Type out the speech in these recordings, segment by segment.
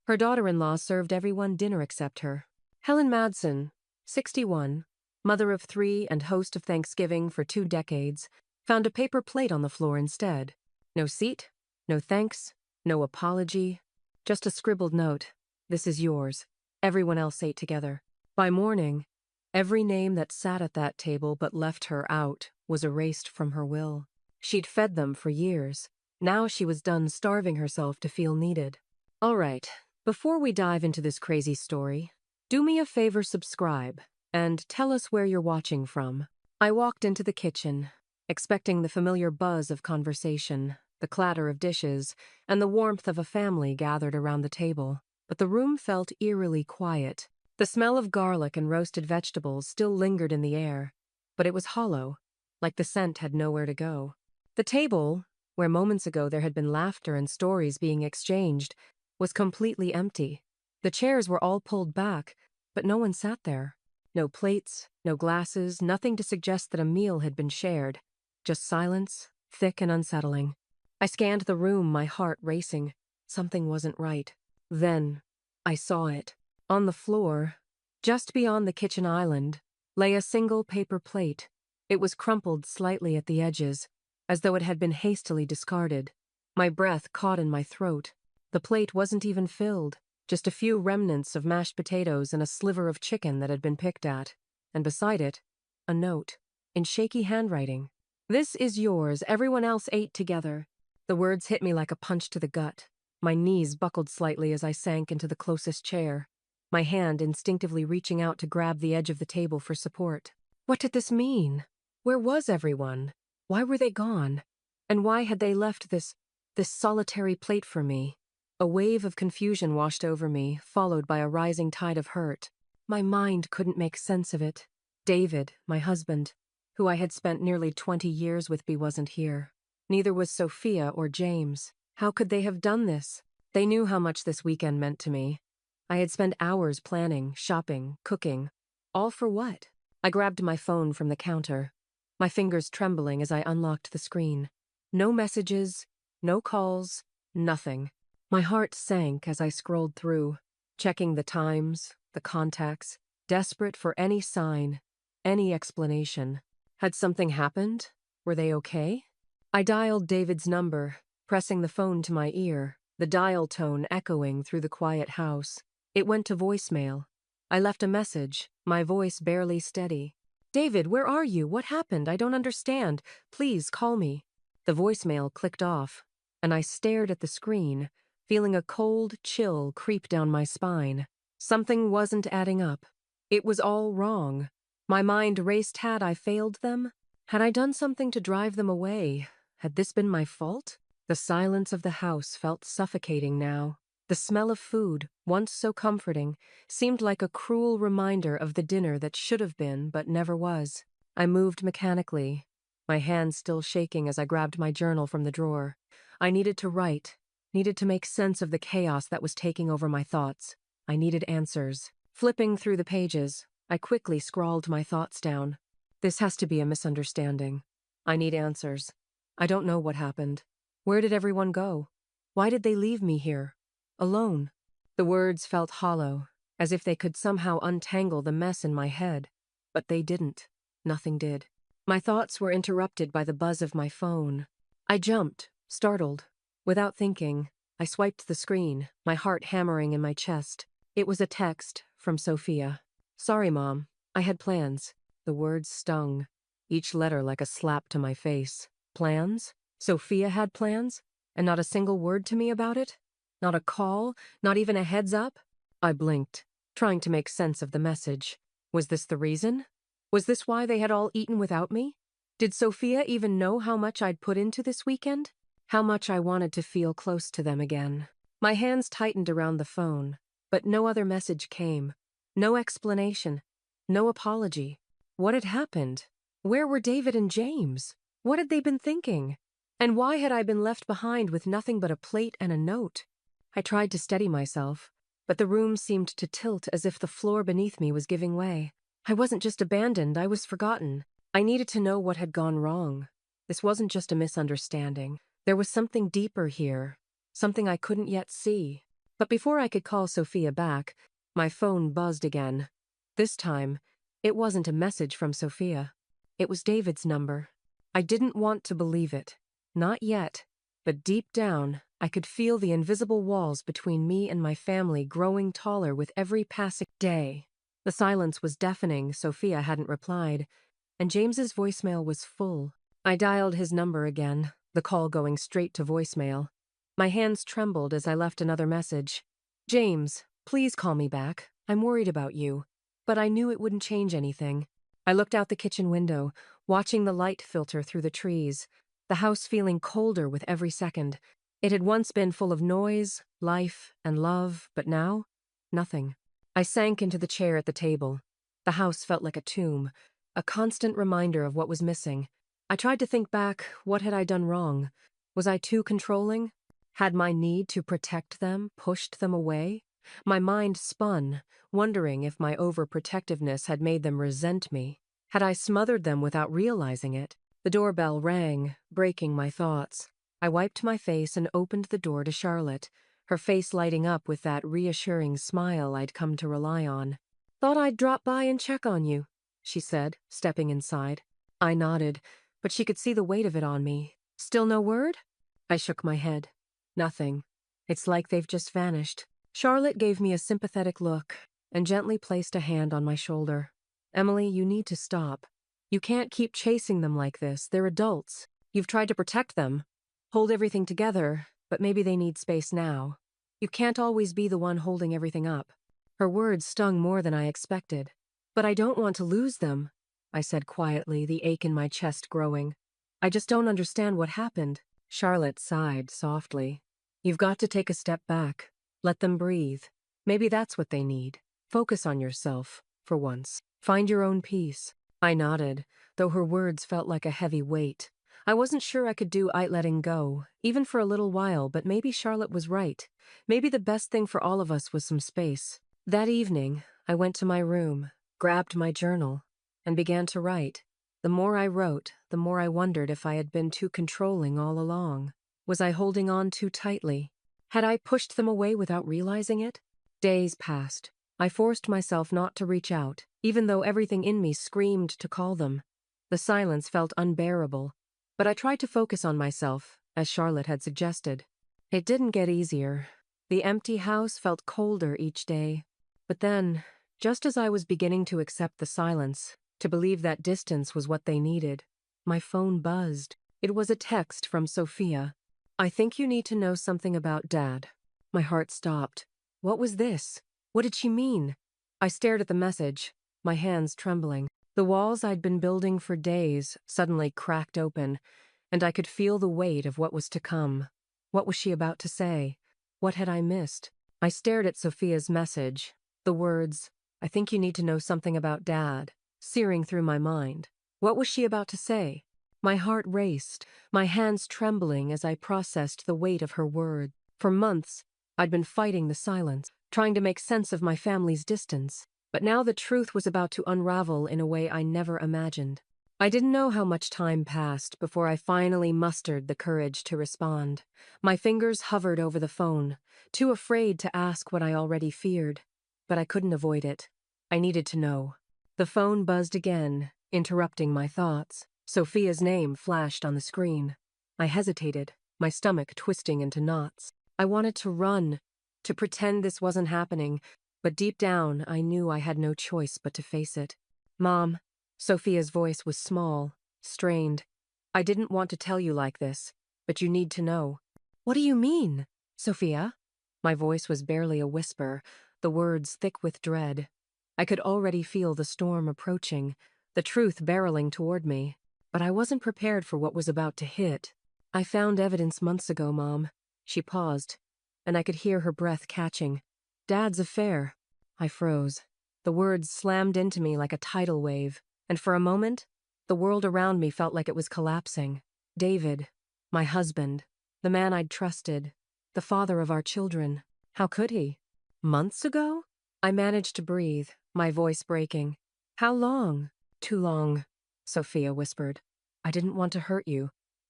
Her daughter-in-law served everyone dinner except her. Helen Madsen, 61, mother of 3 and host of Thanksgiving for 2 decades, found a paper plate on the floor instead. No seat, no thanks, no apology, just a scribbled note. This is yours. Everyone else ate together. By morning, every name that sat at that table but left her out was erased from her will. She'd fed them for years. Now she was done starving herself to feel needed. All right, before we dive into this crazy story, do me a favor, subscribe, and tell us where you're watching from. I walked into the kitchen, expecting the familiar buzz of conversation, the clatter of dishes, and the warmth of a family gathered around the table. But the room felt eerily quiet. The smell of garlic and roasted vegetables still lingered in the air, but it was hollow, like the scent had nowhere to go. The table, where moments ago there had been laughter and stories being exchanged, was completely empty. The chairs were all pulled back, but no one sat there. No plates, no glasses, nothing to suggest that a meal had been shared. Just silence, thick and unsettling. I scanned the room, my heart racing. Something wasn't right. Then, I saw it. On the floor, just beyond the kitchen island, lay a single paper plate. It was crumpled slightly at the edges, as though it had been hastily discarded. My breath caught in my throat. The plate wasn't even filled, just a few remnants of mashed potatoes and a sliver of chicken that had been picked at. And beside it, a note, in shaky handwriting. This is yours, everyone else ate together. The words hit me like a punch to the gut. My knees buckled slightly as I sank into the closest chair, my hand instinctively reaching out to grab the edge of the table for support. What did this mean? Where was everyone? Why were they gone? And why had they left this solitary plate for me? A wave of confusion washed over me, followed by a rising tide of hurt. My mind couldn't make sense of it. David, my husband, who I had spent nearly 20 years with, wasn't here. Neither was Sophia or James. How could they have done this? They knew how much this weekend meant to me. I had spent hours planning, shopping, cooking. All for what? I grabbed my phone from the counter, my fingers trembling as I unlocked the screen. No messages, no calls, nothing. My heart sank as I scrolled through, checking the times, the contacts, desperate for any sign, any explanation. Had something happened? Were they okay? I dialed David's number, pressing the phone to my ear, the dial tone echoing through the quiet house. It went to voicemail. I left a message, my voice barely steady. "David, where are you? What happened? I don't understand. Please call me." The voicemail clicked off, and I stared at the screen, feeling a cold chill creep down my spine. Something wasn't adding up. It was all wrong. My mind raced. Had I failed them? Had I done something to drive them away? Had this been my fault? The silence of the house felt suffocating now. The smell of food, once so comforting, seemed like a cruel reminder of the dinner that should have been but never was. I moved mechanically, my hands still shaking as I grabbed my journal from the drawer. I needed to write, needed to make sense of the chaos that was taking over my thoughts. I needed answers. Flipping through the pages, I quickly scrawled my thoughts down. This has to be a misunderstanding. I need answers. I don't know what happened. Where did everyone go? Why did they leave me here? Alone. The words felt hollow, as if they could somehow untangle the mess in my head. But they didn't. Nothing did. My thoughts were interrupted by the buzz of my phone. I jumped, startled. Without thinking, I swiped the screen, my heart hammering in my chest. It was a text from Sophia. "Sorry, Mom. I had plans." The words stung, each letter like a slap to my face. Plans? Sophia had plans? And not a single word to me about it? Not a call? Not even a heads up? I blinked, trying to make sense of the message. Was this the reason? Was this why they had all eaten without me? Did Sophia even know how much I'd put into this weekend? How much I wanted to feel close to them again? My hands tightened around the phone, but no other message came. No explanation. No apology. What had happened? Where were David and James? What had they been thinking? And why had I been left behind with nothing but a plate and a note? I tried to steady myself, but the room seemed to tilt as if the floor beneath me was giving way. I wasn't just abandoned, I was forgotten. I needed to know what had gone wrong. This wasn't just a misunderstanding. There was something deeper here, something I couldn't yet see. But before I could call Sophia back, my phone buzzed again. This time, it wasn't a message from Sophia. It was David's number. I didn't want to believe it. Not yet. But deep down, I could feel the invisible walls between me and my family growing taller with every passing day. The silence was deafening. Sophia hadn't replied, and James's voicemail was full. I dialed his number again, the call going straight to voicemail. My hands trembled as I left another message. James, please call me back. I'm worried about you. But I knew it wouldn't change anything. I looked out the kitchen window, watching the light filter through the trees, the house feeling colder with every second. It had once been full of noise, life, and love, but now, nothing. I sank into the chair at the table. The house felt like a tomb, a constant reminder of what was missing. I tried to think back, what had I done wrong? Was I too controlling? Had my need to protect them pushed them away? My mind spun, wondering if my overprotectiveness had made them resent me. Had I smothered them without realizing it? The doorbell rang, breaking my thoughts. I wiped my face and opened the door to Charlotte, her face lighting up with that reassuring smile I'd come to rely on. "Thought I'd drop by and check on you," she said, stepping inside. I nodded, but she could see the weight of it on me. "Still no word?" I shook my head. "Nothing. It's like they've just vanished." Charlotte gave me a sympathetic look and gently placed a hand on my shoulder. "Emily, you need to stop. You can't keep chasing them like this. They're adults. You've tried to protect them, hold everything together, but maybe they need space now. You can't always be the one holding everything up." Her words stung more than I expected. "But I don't want to lose them," I said quietly, the ache in my chest growing. "I just don't understand what happened." Charlotte sighed softly. "You've got to take a step back. Let them breathe. Maybe that's what they need. Focus on yourself, for once. Find your own peace." I nodded, though her words felt like a heavy weight. I wasn't sure I could do letting go, even for a little while, but maybe Charlotte was right. Maybe the best thing for all of us was some space. That evening, I went to my room, grabbed my journal, and began to write. The more I wrote, the more I wondered if I had been too controlling all along. Was I holding on too tightly? Had I pushed them away without realizing it? Days passed. I forced myself not to reach out, even though everything in me screamed to call them. The silence felt unbearable, but I tried to focus on myself, as Charlotte had suggested. It didn't get easier. The empty house felt colder each day. But then, just as I was beginning to accept the silence, to believe that distance was what they needed, my phone buzzed. It was a text from Sophia. "I think you need to know something about Dad." My heart stopped. What was this? What did she mean? I stared at the message, my hands trembling. The walls I'd been building for days suddenly cracked open, and I could feel the weight of what was to come. What was she about to say? What had I missed? I stared at Sophia's message, the words, "I think you need to know something about Dad," searing through my mind. What was she about to say? My heart raced, my hands trembling as I processed the weight of her words. For months, I'd been fighting the silence, trying to make sense of my family's distance. But now the truth was about to unravel in a way I never imagined. I didn't know how much time passed before I finally mustered the courage to respond. My fingers hovered over the phone, too afraid to ask what I already feared. But I couldn't avoid it. I needed to know. The phone buzzed again, interrupting my thoughts. Sophia's name flashed on the screen. I hesitated, my stomach twisting into knots. I wanted to run, to pretend this wasn't happening, but deep down I knew I had no choice but to face it. "Mom," Sophia's voice was small, strained. "I didn't want to tell you like this, but you need to know." "What do you mean, Sophia?" My voice was barely a whisper, the words thick with dread. I could already feel the storm approaching, the truth barreling toward me, but I wasn't prepared for what was about to hit. "I found evidence months ago, Mom." She paused, and I could hear her breath catching. "Dad's affair." I froze. The words slammed into me like a tidal wave, and for a moment, the world around me felt like it was collapsing. David, my husband, the man I'd trusted, the father of our children. How could he? Months ago? I managed to breathe, my voice breaking. "How long?" "Too long," Sophia whispered. "I didn't want to hurt you,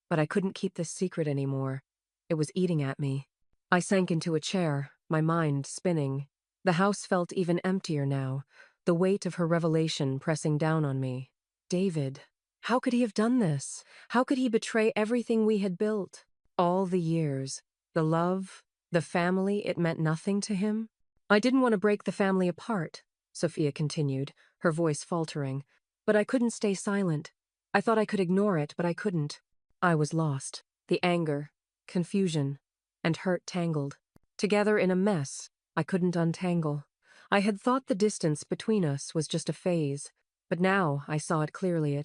but I couldn't keep this secret anymore. It was eating at me." I sank into a chair, my mind spinning. The house felt even emptier now, the weight of her revelation pressing down on me. David. How could he have done this? How could he betray everything we had built? All the years, the love, the family, it meant nothing to him? I didn't want to break the family apart, Sophia continued, her voice faltering. But I couldn't stay silent. I thought I could ignore it, but I couldn't. I was lost. The anger, confusion, and hurt tangled. Together in a mess I couldn't untangle. I had thought the distance between us was just a phase, but now I saw it clearly.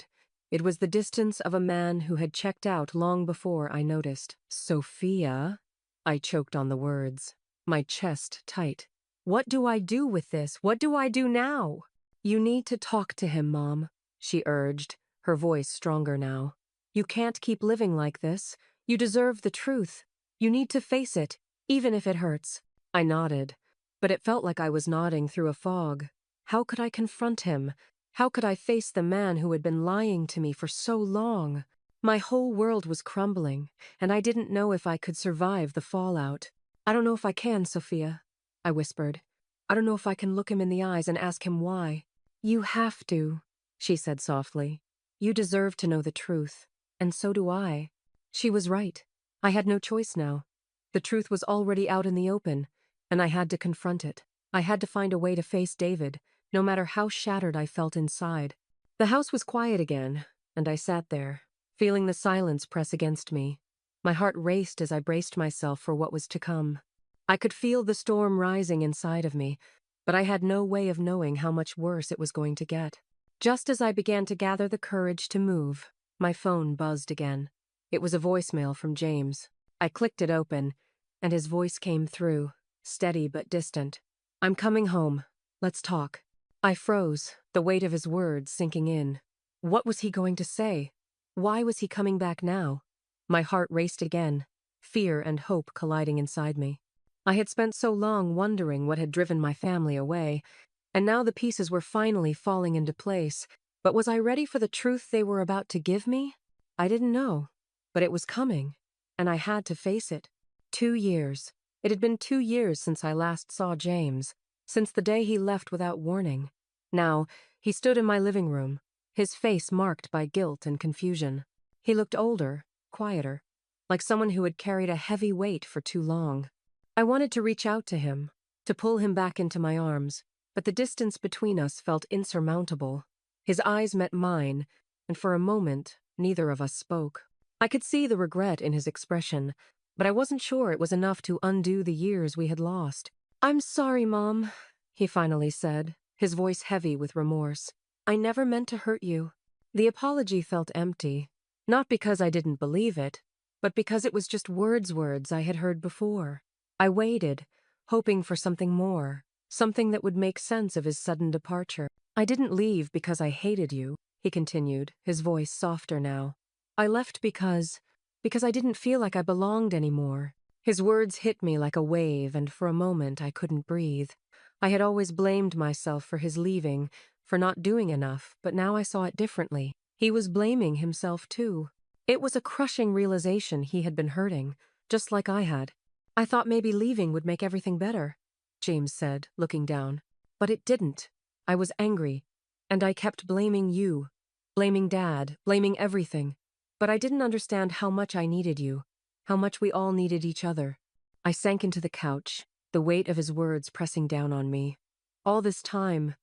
It was the distance of a man who had checked out long before I noticed. Sophia, I choked on the words, my chest tight. What do I do with this? What do I do now? You need to talk to him, Mom, she urged, her voice stronger now. You can't keep living like this. You deserve the truth. You need to face it, even if it hurts. I nodded, but it felt like I was nodding through a fog. How could I confront him? How could I face the man who had been lying to me for so long? My whole world was crumbling, and I didn't know if I could survive the fallout. I don't know if I can, Sophia, I whispered. I don't know if I can look him in the eyes and ask him why. You have to, she said softly. You deserve to know the truth, and so do I. She was right. I had no choice now. The truth was already out in the open, and I had to confront it. I had to find a way to face David, no matter how shattered I felt inside. The house was quiet again, and I sat there, feeling the silence press against me. My heart raced as I braced myself for what was to come. I could feel the storm rising inside of me, but I had no way of knowing how much worse it was going to get. Just as I began to gather the courage to move, my phone buzzed again. It was a voicemail from James. I clicked it open, and his voice came through, steady but distant. I'm coming home. Let's talk. I froze, the weight of his words sinking in. What was he going to say? Why was he coming back now? My heart raced again, fear and hope colliding inside me. I had spent so long wondering what had driven my family away, and now the pieces were finally falling into place. But was I ready for the truth they were about to give me? I didn't know, but it was coming, and I had to face it. 2 years. It had been 2 years since I last saw James, since the day he left without warning. Now, he stood in my living room, his face marked by guilt and confusion. He looked older, quieter, like someone who had carried a heavy weight for too long. I wanted to reach out to him, to pull him back into my arms, but the distance between us felt insurmountable. His eyes met mine, and for a moment, neither of us spoke. I could see the regret in his expression, but I wasn't sure it was enough to undo the years we had lost. I'm sorry, Mom, he finally said, his voice heavy with remorse. I never meant to hurt you. The apology felt empty, not because I didn't believe it, but because it was just words I had heard before. I waited, hoping for something more, something that would make sense of his sudden departure. I didn't leave because I hated you, he continued, his voice softer now. I left because I didn't feel like I belonged anymore. His words hit me like a wave, and for a moment I couldn't breathe. I had always blamed myself for his leaving, for not doing enough, but now I saw it differently. He was blaming himself too. It was a crushing realization he had been hurting, just like I had. I thought maybe leaving would make everything better, James said, looking down. But it didn't. I was angry, and I kept blaming you, blaming Dad, blaming everything. But I didn't understand how much I needed you, how much we all needed each other. I sank into the couch, the weight of his words pressing down on me. All this time,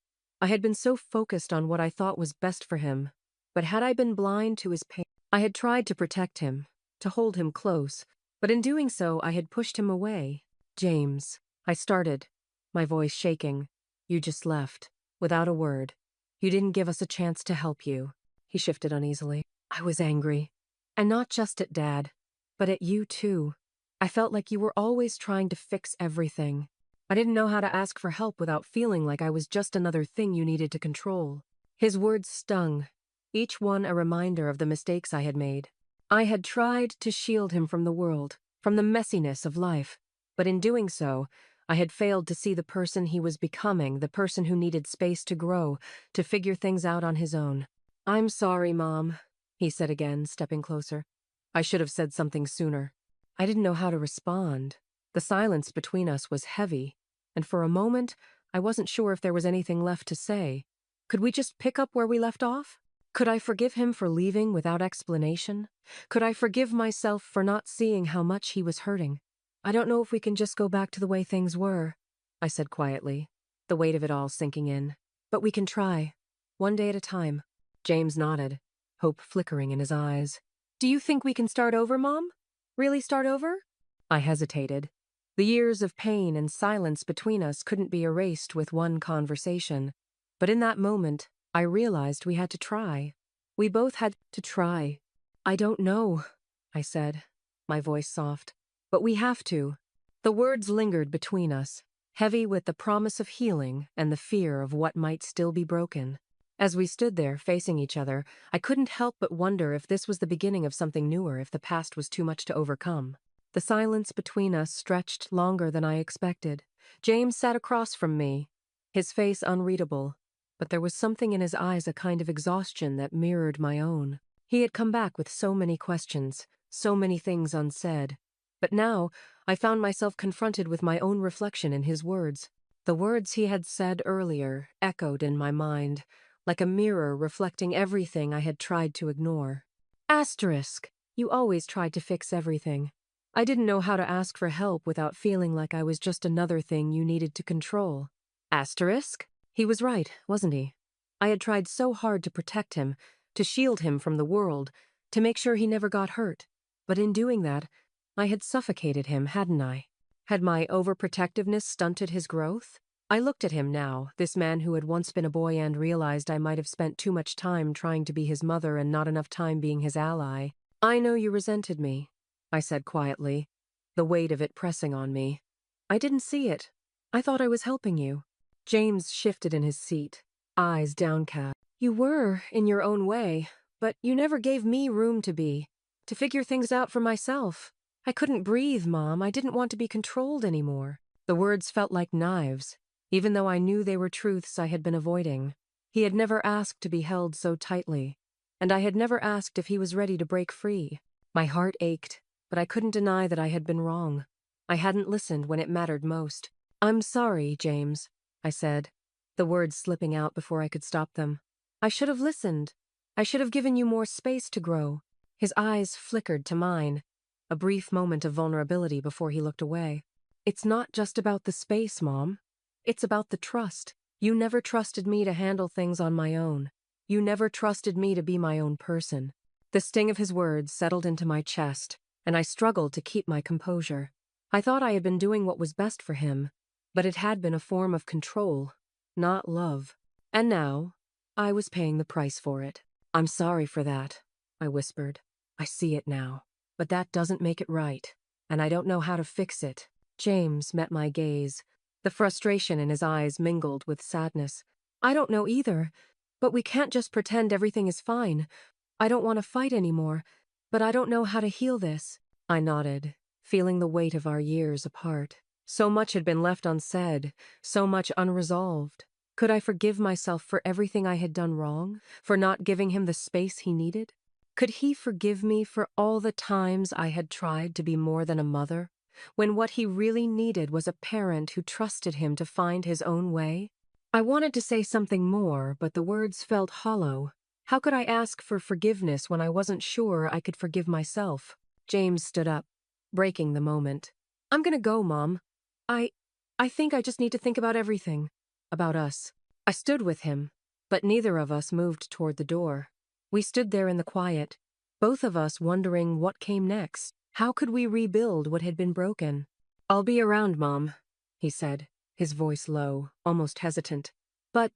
I had been so focused on what I thought was best for him, but had I been blind to his pain? I had tried to protect him, to hold him close, but in doing so I had pushed him away. James, I started, my voice shaking. You just left, without a word. You didn't give us a chance to help you. He shifted uneasily. I was angry. And not just at Dad, but at you too. I felt like you were always trying to fix everything. I didn't know how to ask for help without feeling like I was just another thing you needed to control. His words stung, each one a reminder of the mistakes I had made. I had tried to shield him from the world, from the messiness of life, but in doing so, I had failed to see the person he was becoming, the person who needed space to grow, to figure things out on his own. I'm sorry, Mom, he said again, stepping closer. I should have said something sooner. I didn't know how to respond. The silence between us was heavy, and for a moment, I wasn't sure if there was anything left to say. Could we just pick up where we left off? Could I forgive him for leaving without explanation? Could I forgive myself for not seeing how much he was hurting? I don't know if we can just go back to the way things were, I said quietly, the weight of it all sinking in. But we can try, one day at a time. James nodded, hope flickering in his eyes. Do you think we can start over, Mom? Really start over? I hesitated. The years of pain and silence between us couldn't be erased with one conversation. But in that moment, I realized we had to try. We both had to try. I don't know, I said, my voice soft. But we have to. The words lingered between us, heavy with the promise of healing and the fear of what might still be broken. As we stood there facing each other, I couldn't help but wonder if this was the beginning of something newer, if the past was too much to overcome. The silence between us stretched longer than I expected. James sat across from me, his face unreadable, but there was something in his eyes, a kind of exhaustion that mirrored my own. He had come back with so many questions, so many things unsaid. But now, I found myself confronted with my own reflection in his words. The words he had said earlier echoed in my mind, like a mirror reflecting everything I had tried to ignore. Asterisk. You always tried to fix everything. I didn't know how to ask for help without feeling like I was just another thing you needed to control. Asterisk? He was right, wasn't he? I had tried so hard to protect him, to shield him from the world, to make sure he never got hurt. But in doing that, I had suffocated him, hadn't I? Had my overprotectiveness stunted his growth? I looked at him now, this man who had once been a boy, and realized I might have spent too much time trying to be his mother and not enough time being his ally. I know you resented me, I said quietly, the weight of it pressing on me. I didn't see it. I thought I was helping you. James shifted in his seat, eyes downcast. You were, in your own way, but you never gave me room to figure things out for myself. I couldn't breathe, Mom. I didn't want to be controlled anymore. The words felt like knives, even though I knew they were truths I had been avoiding. He had never asked to be held so tightly, and I had never asked if he was ready to break free. My heart ached, but I couldn't deny that I had been wrong. I hadn't listened when it mattered most. I'm sorry, James, I said, the words slipping out before I could stop them. I should have listened. I should have given you more space to grow. His eyes flickered to mine, a brief moment of vulnerability before he looked away. It's not just about the space, Mom. It's about the trust. You never trusted me to handle things on my own. You never trusted me to be my own person. The sting of his words settled into my chest, and I struggled to keep my composure. I thought I had been doing what was best for him, but it had been a form of control, not love. And now, I was paying the price for it. I'm sorry for that, I whispered. I see it now. But that doesn't make it right, and I don't know how to fix it. James met my gaze. The frustration in his eyes mingled with sadness. I don't know either, but we can't just pretend everything is fine. I don't want to fight anymore, but I don't know how to heal this. I nodded, feeling the weight of our years apart. So much had been left unsaid, so much unresolved. Could I forgive myself for everything I had done wrong, for not giving him the space he needed? Could he forgive me for all the times I had tried to be more than a mother, when what he really needed was a parent who trusted him to find his own way? I wanted to say something more, but the words felt hollow. How could I ask for forgiveness when I wasn't sure I could forgive myself? James stood up, breaking the moment. I'm gonna go, Mom. I think I just need to think about everything. About us. I stood with him, but neither of us moved toward the door. We stood there in the quiet, both of us wondering what came next. How could we rebuild what had been broken? I'll be around, Mom, he said, his voice low, almost hesitant. But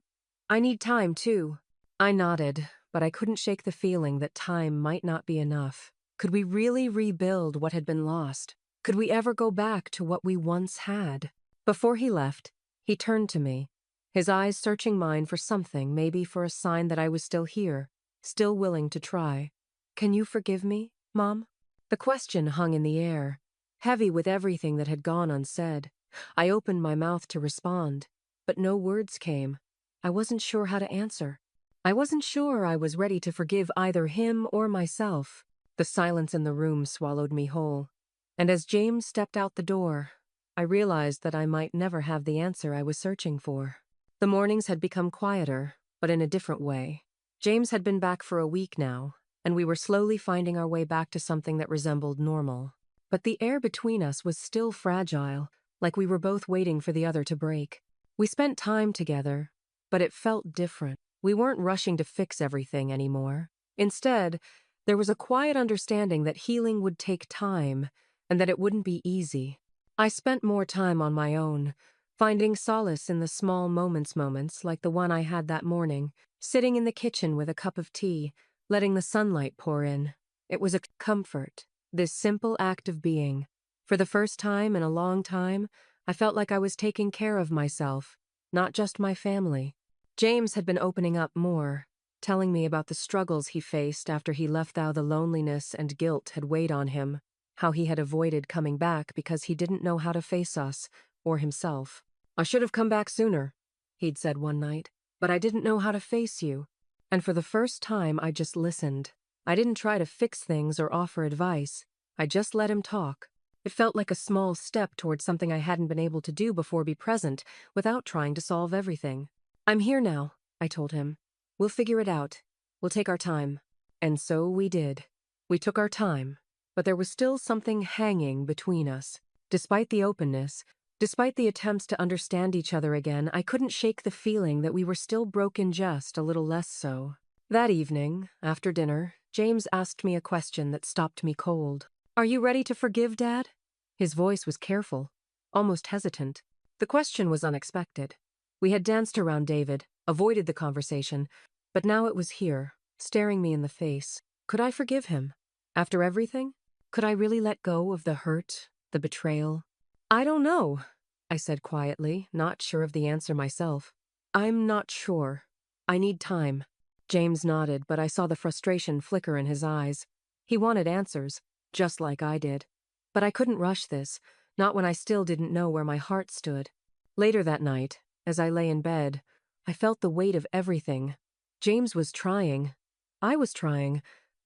I need time, too. I nodded, but I couldn't shake the feeling that time might not be enough. Could we really rebuild what had been lost? Could we ever go back to what we once had? Before he left, he turned to me, his eyes searching mine for something, maybe for a sign that I was still here, still willing to try. Can you forgive me, Mom? The question hung in the air, heavy with everything that had gone unsaid. I opened my mouth to respond, but no words came. I wasn't sure how to answer. I wasn't sure I was ready to forgive either him or myself. The silence in the room swallowed me whole. And as James stepped out the door, I realized that I might never have the answer I was searching for. The mornings had become quieter, but in a different way. James had been back for a week now, and we were slowly finding our way back to something that resembled normal. But the air between us was still fragile, like we were both waiting for the other to break. We spent time together, but it felt different. We weren't rushing to fix everything anymore. Instead, there was a quiet understanding that healing would take time and that it wouldn't be easy. I spent more time on my own, finding solace in the small moments like the one I had that morning, sitting in the kitchen with a cup of tea, letting the sunlight pour in. It was a comfort, this simple act of being. For the first time in a long time, I felt like I was taking care of myself, not just my family. James had been opening up more, telling me about the struggles he faced after he left, how the loneliness and guilt had weighed on him, how he had avoided coming back because he didn't know how to face us or himself. "I should have come back sooner," he'd said one night, "but I didn't know how to face you." And for the first time, I just listened. I didn't try to fix things or offer advice. I just let him talk. It felt like a small step towards something I hadn't been able to do before, be present, without trying to solve everything. "I'm here now," I told him. "We'll figure it out. We'll take our time." And so we did. We took our time, but there was still something hanging between us. Despite the openness, despite the attempts to understand each other again, I couldn't shake the feeling that we were still broken, just a little less so. That evening, after dinner, James asked me a question that stopped me cold. "Are you ready to forgive, Dad?" His voice was careful, almost hesitant. The question was unexpected. We had danced around David, avoided the conversation, but now it was here, staring me in the face. Could I forgive him? After everything? Could I really let go of the hurt, the betrayal? "I don't know," I said quietly, not sure of the answer myself. "I'm not sure. I need time." James nodded, but I saw the frustration flicker in his eyes. He wanted answers, just like I did. But I couldn't rush this, not when I still didn't know where my heart stood. Later that night, as I lay in bed, I felt the weight of everything. James was trying. I was trying,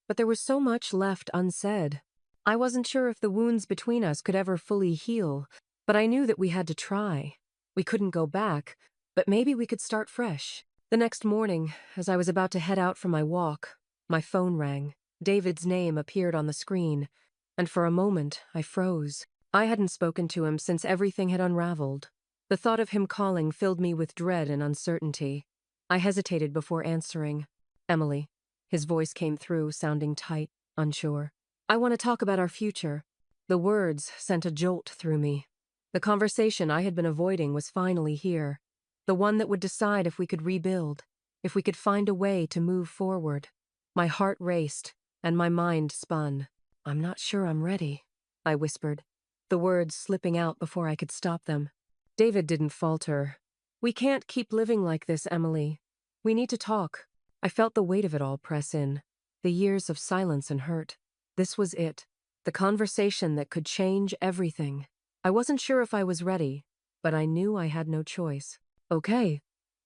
but there was so much left unsaid. I wasn't sure if the wounds between us could ever fully heal, but I knew that we had to try. We couldn't go back, but maybe we could start fresh. The next morning, as I was about to head out for my walk, my phone rang. David's name appeared on the screen, and for a moment I froze. I hadn't spoken to him since everything had unraveled. The thought of him calling filled me with dread and uncertainty. I hesitated before answering. "Emily." His voice came through, sounding tight, unsure. "I want to talk about our future." The words sent a jolt through me. The conversation I had been avoiding was finally here. The one that would decide if we could rebuild, if we could find a way to move forward. My heart raced, and my mind spun. "I'm not sure I'm ready," I whispered, the words slipping out before I could stop them. David didn't falter. "We can't keep living like this, Emily. We need to talk." I felt the weight of it all press in, the years of silence and hurt. This was it, the conversation that could change everything. I wasn't sure if I was ready, but I knew I had no choice. "Okay,"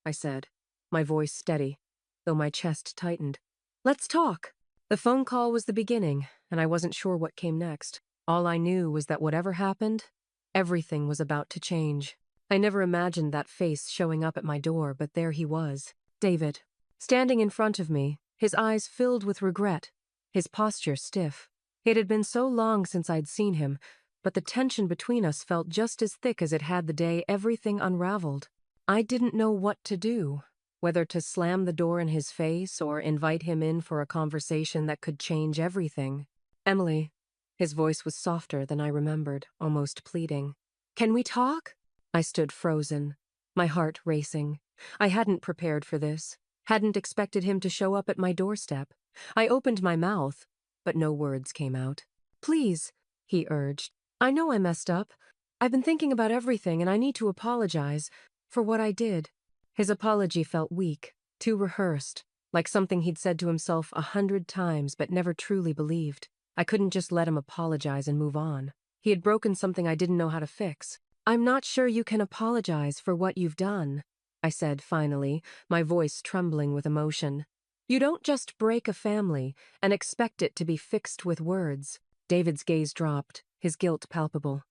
I said, my voice steady, though my chest tightened. "Let's talk." The phone call was the beginning, and I wasn't sure what came next. All I knew was that whatever happened, everything was about to change. I never imagined that face showing up at my door, but there he was. David, standing in front of me, his eyes filled with regret, his posture stiff. It had been so long since I'd seen him, but the tension between us felt just as thick as it had the day everything unraveled. I didn't know what to do, whether to slam the door in his face or invite him in for a conversation that could change everything. "Emily." His voice was softer than I remembered, almost pleading. "Can we talk?" I stood frozen, my heart racing. I hadn't prepared for this, hadn't expected him to show up at my doorstep. I opened my mouth, but no words came out. "Please," he urged. "I know I messed up. I've been thinking about everything, and I need to apologize for what I did." His apology felt weak, too rehearsed, like something he'd said to himself 100 times but never truly believed. I couldn't just let him apologize and move on. He had broken something I didn't know how to fix. "I'm not sure you can apologize for what you've done," I said finally, my voice trembling with emotion. "You don't just break a family and expect it to be fixed with words." David's gaze dropped, his guilt palpable.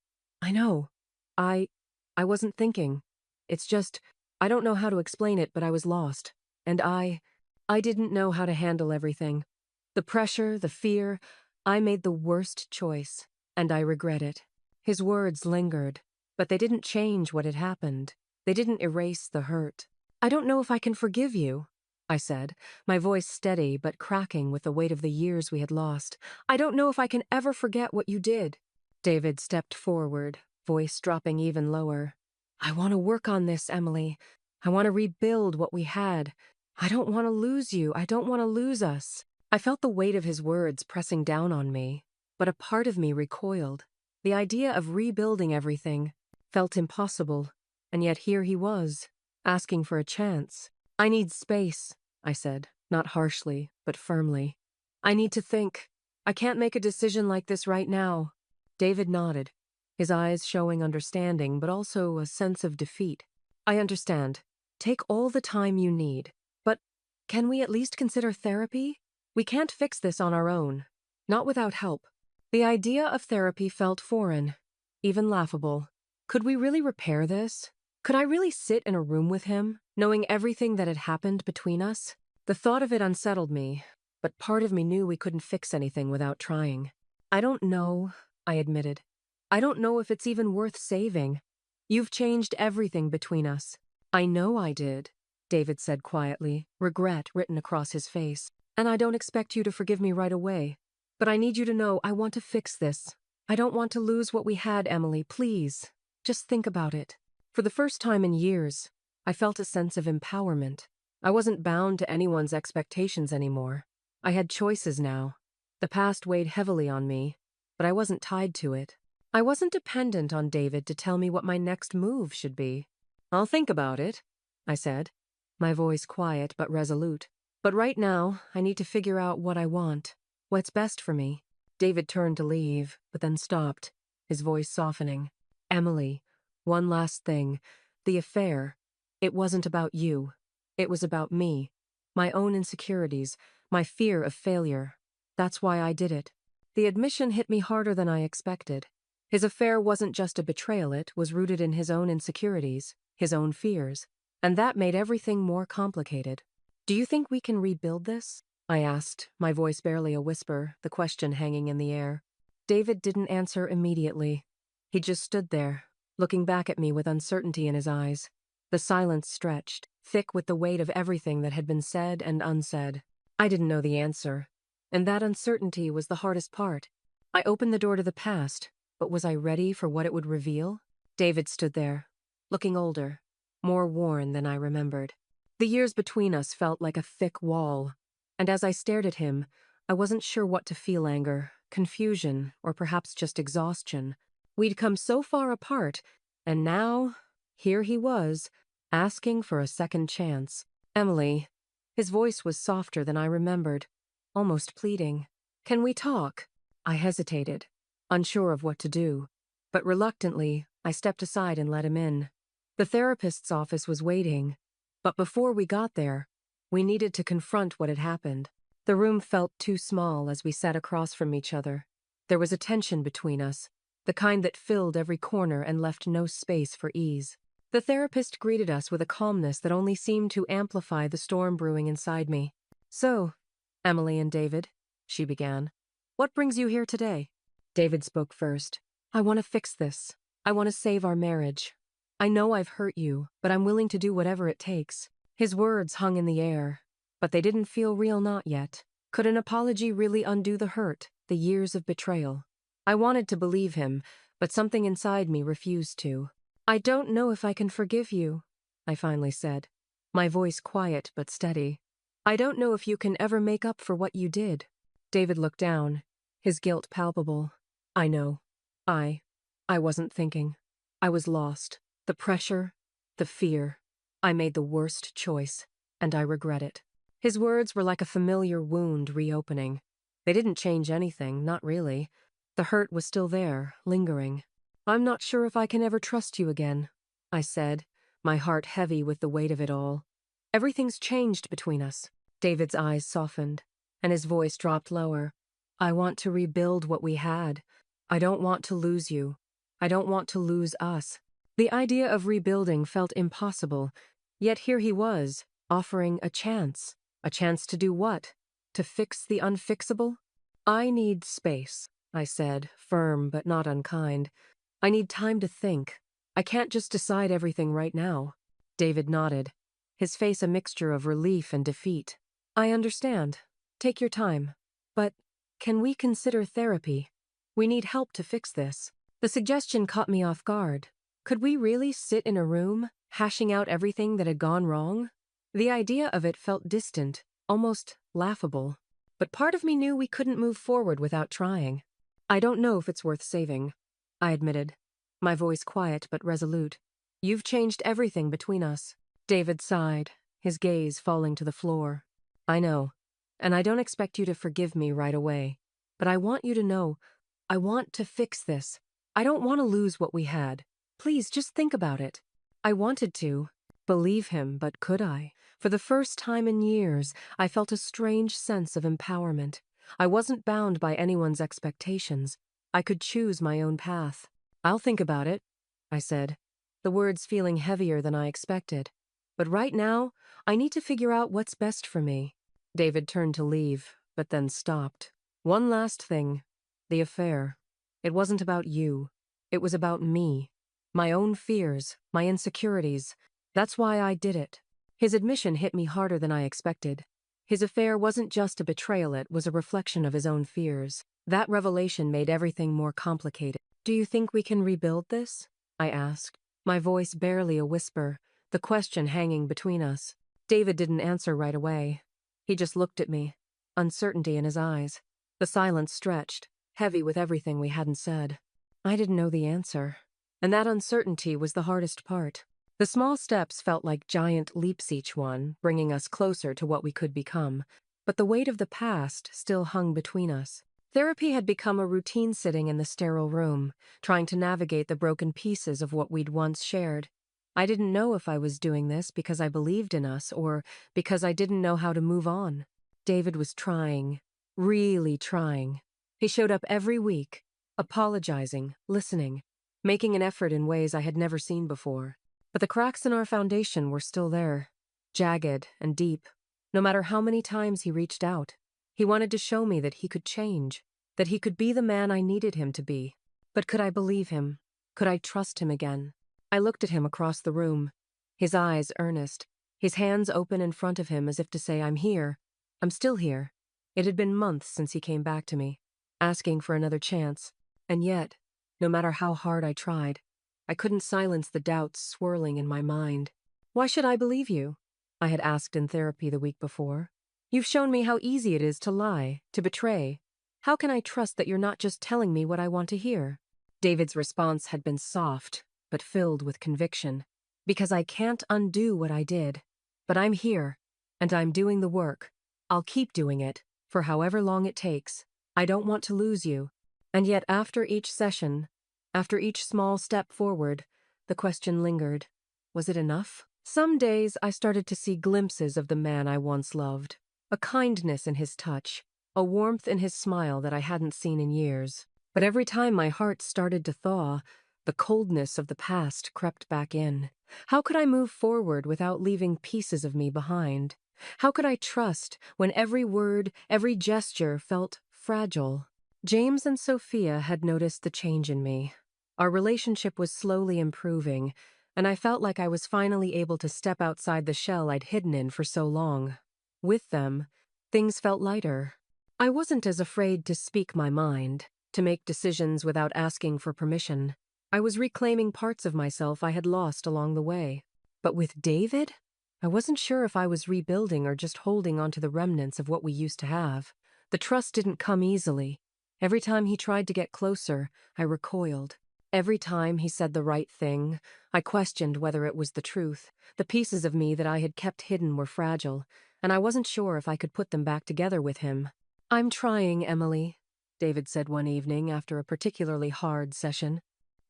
"I know," I wasn't thinking. It's just, I don't know how to explain it, but I was lost. And I didn't know how to handle everything. The pressure, the fear, I made the worst choice, and I regret it. His words lingered, but they didn't change what had happened. They didn't erase the hurt. I don't know if I can forgive you, I said, my voice steady but cracking with the weight of the years we had lost. I don't know if I can ever forget what you did. David stepped forward, voice dropping even lower. I want to work on this, Emily. I want to rebuild what we had. I don't want to lose you. I don't want to lose us. I felt the weight of his words pressing down on me, but a part of me recoiled. The idea of rebuilding everything felt impossible, and yet here he was, asking for a chance. I need space, I said, not harshly, but firmly. I need to think. I can't make a decision like this right now. David nodded, his eyes showing understanding, but also a sense of defeat. I understand. Take all the time you need. But can we at least consider therapy? We can't fix this on our own. Not without help. The idea of therapy felt foreign, even laughable. Could we really repair this? Could I really sit in a room with him, knowing everything that had happened between us? The thought of it unsettled me, but part of me knew we couldn't fix anything without trying. I don't know, I admitted. I don't know if it's even worth saving. You've changed everything between us. I know I did, David said quietly, regret written across his face. And I don't expect you to forgive me right away. But I need you to know I want to fix this. I don't want to lose what we had, Emily, please. Just think about it. For the first time in years, I felt a sense of empowerment. I wasn't bound to anyone's expectations anymore. I had choices now. The past weighed heavily on me, but I wasn't tied to it. I wasn't dependent on David to tell me what my next move should be. I'll think about it, I said, my voice quiet but resolute. But right now, I need to figure out what I want, what's best for me. David turned to leave, but then stopped, his voice softening. Emily, one last thing. The affair, it wasn't about you. It was about me, my own insecurities, my fear of failure. That's why I did it. The admission hit me harder than I expected. His affair wasn't just a betrayal, it was rooted in his own insecurities, his own fears, and that made everything more complicated. Do you think we can rebuild this? I asked, my voice barely a whisper, the question hanging in the air. David didn't answer immediately. He just stood there, looking back at me with uncertainty in his eyes. The silence stretched, thick with the weight of everything that had been said and unsaid. I didn't know the answer, and that uncertainty was the hardest part. I opened the door to the past, but was I ready for what it would reveal? David stood there, looking older, more worn than I remembered. The years between us felt like a thick wall, and as I stared at him, I wasn't sure what to feel: anger, confusion, or perhaps just exhaustion. We'd come so far apart, and now, here he was, asking for a second chance. Emily. His voice was softer than I remembered, almost pleading. Can we talk? I hesitated, unsure of what to do, but reluctantly, I stepped aside and let him in. The therapist's office was waiting, but before we got there, we needed to confront what had happened. The room felt too small as we sat across from each other. There was a tension between us, the kind that filled every corner and left no space for ease. The therapist greeted us with a calmness that only seemed to amplify the storm brewing inside me. So, Emily and David, she began, what brings you here today? David spoke first. I want to fix this. I want to save our marriage. I know I've hurt you, but I'm willing to do whatever it takes. His words hung in the air, but they didn't feel real, not yet. Could an apology really undo the hurt, the years of betrayal? I wanted to believe him, but something inside me refused to. I don't know if I can forgive you, I finally said, my voice quiet but steady. I don't know if you can ever make up for what you did. David looked down, his guilt palpable. I know. I wasn't thinking. I was lost. The pressure, the fear. I made the worst choice, and I regret it. His words were like a familiar wound reopening. They didn't change anything, not really. The hurt was still there, lingering. I'm not sure if I can ever trust you again, I said, my heart heavy with the weight of it all. Everything's changed between us. David's eyes softened, and his voice dropped lower. I want to rebuild what we had. I don't want to lose you. I don't want to lose us. The idea of rebuilding felt impossible, yet here he was, offering a chance. A chance to do what? To fix the unfixable? I need space, I said, firm but not unkind. I need time to think. I can't just decide everything right now. David nodded, his face a mixture of relief and defeat. I understand. Take your time. But can we consider therapy? We need help to fix this. The suggestion caught me off guard. Could we really sit in a room, hashing out everything that had gone wrong? The idea of it felt distant, almost laughable. But part of me knew we couldn't move forward without trying. I don't know if it's worth saving, I admitted, my voice quiet but resolute. You've changed everything between us. David sighed, his gaze falling to the floor. I know, and I don't expect you to forgive me right away. But I want you to know, I want to fix this. I don't want to lose what we had. Please, just think about it. I wanted to believe him, but could I? For the first time in years, I felt a strange sense of empowerment. I wasn't bound by anyone's expectations. I could choose my own path. I'll think about it, I said, the words feeling heavier than I expected. But right now, I need to figure out what's best for me. David turned to leave, but then stopped. One last thing. The affair. It wasn't about you. It was about me. My own fears, my insecurities. That's why I did it. His admission hit me harder than I expected. His affair wasn't just a betrayal, it was a reflection of his own fears. That revelation made everything more complicated. Do you think we can rebuild this? I asked, my voice barely a whisper, the question hanging between us. David didn't answer right away. He just looked at me, uncertainty in his eyes. The silence stretched, heavy with everything we hadn't said. I didn't know the answer. And that uncertainty was the hardest part. The small steps felt like giant leaps each one, bringing us closer to what we could become. But the weight of the past still hung between us. Therapy had become a routine, sitting in the sterile room, trying to navigate the broken pieces of what we'd once shared. I didn't know if I was doing this because I believed in us or because I didn't know how to move on. David was trying, really trying. He showed up every week, apologizing, listening, making an effort in ways I had never seen before. But the cracks in our foundation were still there, jagged and deep. No matter how many times he reached out, he wanted to show me that he could change, that he could be the man I needed him to be. But could I believe him? Could I trust him again? I looked at him across the room, his eyes earnest, his hands open in front of him as if to say, I'm here. I'm still here. It had been months since he came back to me, asking for another chance. And yet, no matter how hard I tried, I couldn't silence the doubts swirling in my mind. Why should I believe you? I had asked in therapy the week before. You've shown me how easy it is to lie, to betray. How can I trust that you're not just telling me what I want to hear? David's response had been soft, but filled with conviction. Because I can't undo what I did. But I'm here, and I'm doing the work. I'll keep doing it, for however long it takes. I don't want to lose you. And yet after each session, after each small step forward, the question lingered. Was it enough? Some days I started to see glimpses of the man I once loved. A kindness in his touch, a warmth in his smile that I hadn't seen in years. But every time my heart started to thaw, the coldness of the past crept back in. How could I move forward without leaving pieces of me behind? How could I trust when every word, every gesture felt fragile? James and Sophia had noticed the change in me. Our relationship was slowly improving, and I felt like I was finally able to step outside the shell I'd hidden in for so long. With them, things felt lighter. I wasn't as afraid to speak my mind, to make decisions without asking for permission. I was reclaiming parts of myself I had lost along the way. But with David, I wasn't sure if I was rebuilding or just holding onto the remnants of what we used to have. The trust didn't come easily. Every time he tried to get closer, I recoiled. Every time he said the right thing, I questioned whether it was the truth. The pieces of me that I had kept hidden were fragile, and I wasn't sure if I could put them back together with him. I'm trying, Emily, David said one evening after a particularly hard session.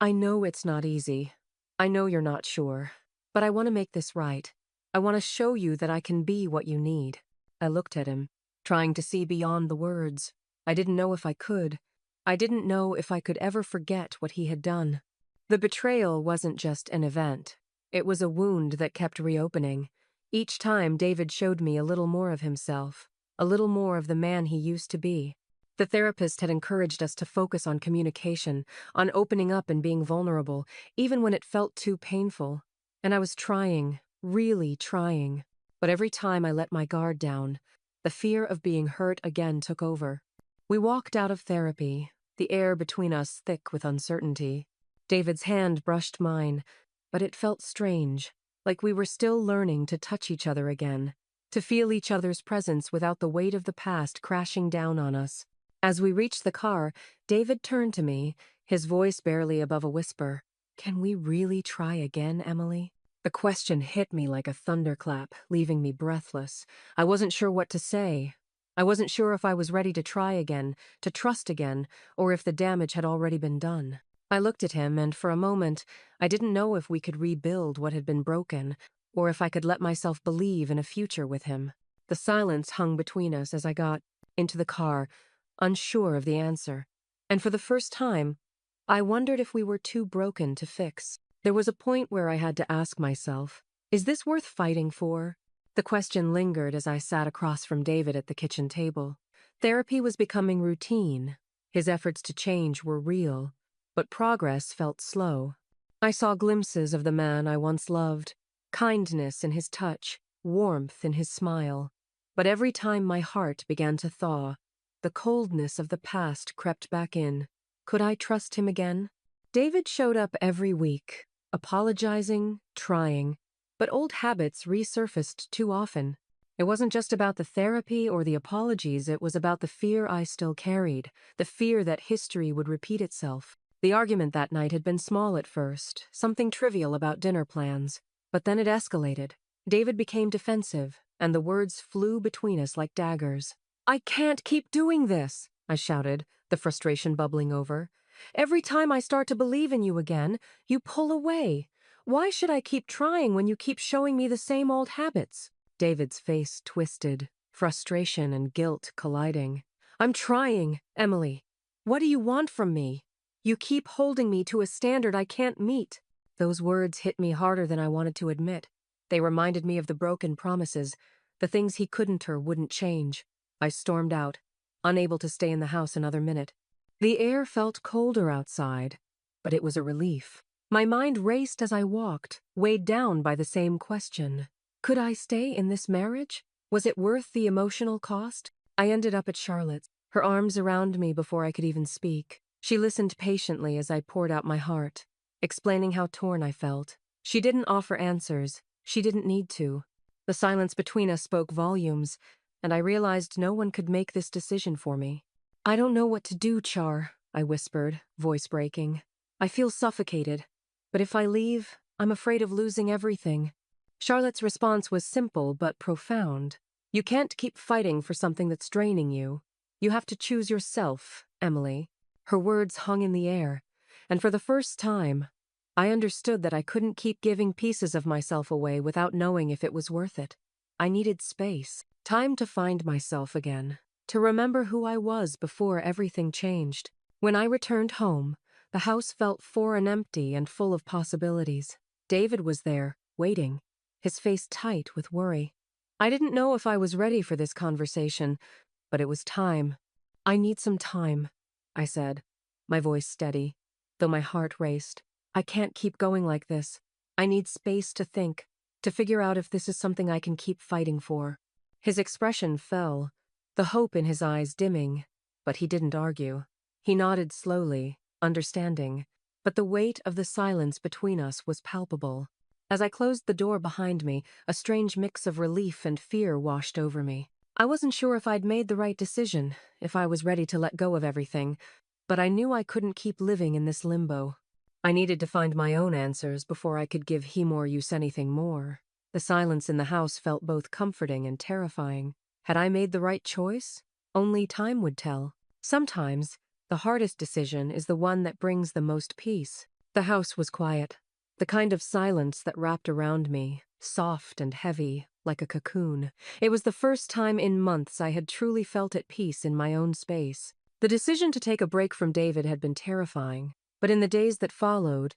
I know it's not easy. I know you're not sure. But I want to make this right. I want to show you that I can be what you need. I looked at him, trying to see beyond the words. I didn't know if I could. I didn't know if I could ever forget what he had done. The betrayal wasn't just an event. It was a wound that kept reopening. Each time David showed me a little more of himself, a little more of the man he used to be. The therapist had encouraged us to focus on communication, on opening up and being vulnerable, even when it felt too painful. And I was trying, really trying. But every time I let my guard down, the fear of being hurt again took over. We walked out of therapy, the air between us thick with uncertainty. David's hand brushed mine, but it felt strange, like we were still learning to touch each other again, to feel each other's presence without the weight of the past crashing down on us. As we reached the car, David turned to me, his voice barely above a whisper. "Can we really try again, Emily?" The question hit me like a thunderclap, leaving me breathless. I wasn't sure what to say. I wasn't sure if I was ready to try again, to trust again, or if the damage had already been done. I looked at him, and for a moment, I didn't know if we could rebuild what had been broken, or if I could let myself believe in a future with him. The silence hung between us as I got into the car, unsure of the answer. And for the first time, I wondered if we were too broken to fix. There was a point where I had to ask myself, is this worth fighting for? The question lingered as I sat across from David at the kitchen table. Therapy was becoming routine. His efforts to change were real, but progress felt slow. I saw glimpses of the man I once loved, kindness in his touch, warmth in his smile. But every time my heart began to thaw, the coldness of the past crept back in. Could I trust him again? David showed up every week, apologizing, trying, but old habits resurfaced too often. It wasn't just about the therapy or the apologies, it was about the fear I still carried, the fear that history would repeat itself. The argument that night had been small at first, something trivial about dinner plans, but then it escalated. David became defensive, and the words flew between us like daggers. "I can't keep doing this," I shouted, the frustration bubbling over. "Every time I start to believe in you again, you pull away. Why should I keep trying when you keep showing me the same old habits?" David's face twisted, frustration and guilt colliding. "I'm trying, Emily. What do you want from me? You keep holding me to a standard I can't meet." Those words hit me harder than I wanted to admit. They reminded me of the broken promises, the things he couldn't or wouldn't change. I stormed out, unable to stay in the house another minute. The air felt colder outside, but it was a relief. My mind raced as I walked, weighed down by the same question. Could I stay in this marriage? Was it worth the emotional cost? I ended up at Charlotte's, her arms around me before I could even speak. She listened patiently as I poured out my heart, explaining how torn I felt. She didn't offer answers. She didn't need to. The silence between us spoke volumes, and I realized no one could make this decision for me. "I don't know what to do, Char," I whispered, voice breaking. "I feel suffocated, but if I leave, I'm afraid of losing everything." Charlotte's response was simple but profound. "You can't keep fighting for something that's draining you. You have to choose yourself, Emily." Her words hung in the air, and for the first time, I understood that I couldn't keep giving pieces of myself away without knowing if it was worth it. I needed space, time to find myself again, to remember who I was before everything changed. When I returned home, the house felt foreign, empty, and full of possibilities. David was there, waiting, his face tight with worry. I didn't know if I was ready for this conversation, but it was time. "I need some time," I said, my voice steady, though my heart raced. "I can't keep going like this. I need space to think, to figure out if this is something I can keep fighting for." His expression fell, the hope in his eyes dimming, but he didn't argue. He nodded slowly, understanding, but the weight of the silence between us was palpable. As I closed the door behind me, a strange mix of relief and fear washed over me. I wasn't sure if I'd made the right decision, if I was ready to let go of everything, but I knew I couldn't keep living in this limbo. I needed to find my own answers before I could give Himor use anything more. The silence in the house felt both comforting and terrifying. Had I made the right choice? Only time would tell. Sometimes, the hardest decision is the one that brings the most peace. The house was quiet, the kind of silence that wrapped around me, soft and heavy, like a cocoon. It was the first time in months I had truly felt at peace in my own space. The decision to take a break from David had been terrifying, but in the days that followed,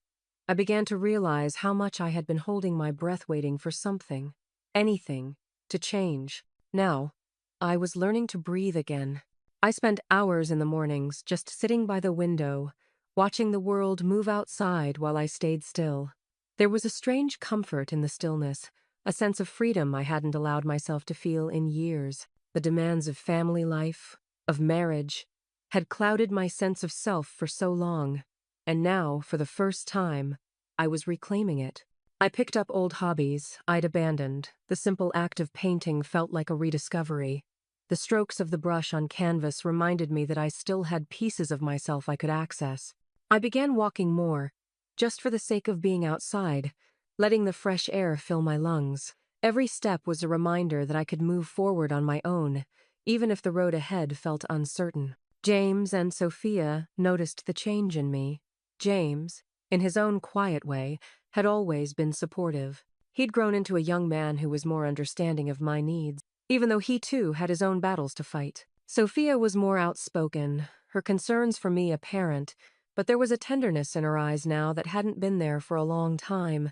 I began to realize how much I had been holding my breath waiting for something, anything, to change. Now, I was learning to breathe again. I spent hours in the mornings just sitting by the window, watching the world move outside while I stayed still. There was a strange comfort in the stillness, a sense of freedom I hadn't allowed myself to feel in years. The demands of family life, of marriage, had clouded my sense of self for so long, and now, for the first time, I was reclaiming it. I picked up old hobbies I'd abandoned. The simple act of painting felt like a rediscovery. The strokes of the brush on canvas reminded me that I still had pieces of myself I could access. I began walking more, just for the sake of being outside, letting the fresh air fill my lungs. Every step was a reminder that I could move forward on my own, even if the road ahead felt uncertain. James and Sophia noticed the change in me. James, in his own quiet way, had always been supportive. He'd grown into a young man who was more understanding of my needs, even though he too had his own battles to fight. Sophia was more outspoken, her concerns for me apparent, but there was a tenderness in her eyes now that hadn't been there for a long time.